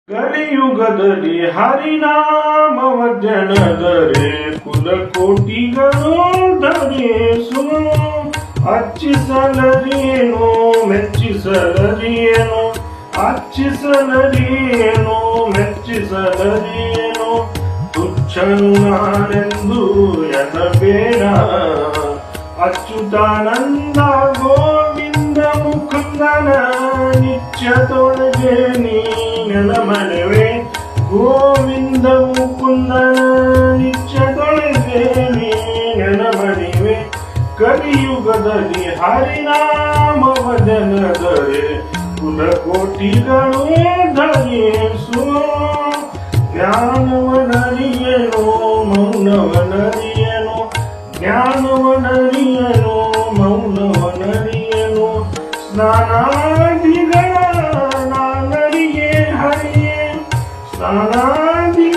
ಕಲಿಯುಗದಲ್ಲಿ ಹರಿನಾಮವ ಜನದರೆ ಕುಲಕೋಟಿಗಳು ಧರಿಸು ಅಚ್ಚಿಸಲರಿಯೇನು ಮೆಚ್ಚಿಸಲರಿಯೇನು ಅಚ್ಚಿಸಲರಿಯೇನು ಮೆಚ್ಚಿಸಲರಿಯೇನು ತುಚ್ಛನು ನಾನೆಂದು ಎನ್ನಬೇಡ ಅಚ್ಯುತಾನಂದ ಗೋವಿಂದ ಮುಕುಂದನ ನಿತ್ಯದೊಳಗೆ ನೀ ನೆಲಮನವೇ ಗೋವಿಂದ ಮುಕುಂದನ ನಿತ್ಯದೊಳಗೆ ನೀ ನೆಲಮಣಿವೆ ಕಲಿಯುಗದಲ್ಲಿ ಹರಿನಾಮವ ಜನದರೆ ಕುಲಕೋಟಿಗಳು ಧರಿಸು ಜ್ಞಾನವನರಿಯನು ಮೌನವನರಿಯನು ಜ್ಞಾನವನರಿಯನು ಮೌನವನರಿಯನು ಸ್ನಾನಾದಿಗಳ ನಾನರಿಯೇ ಹರಿಯೇ ಸ್ನಾನಾದಿಗಳ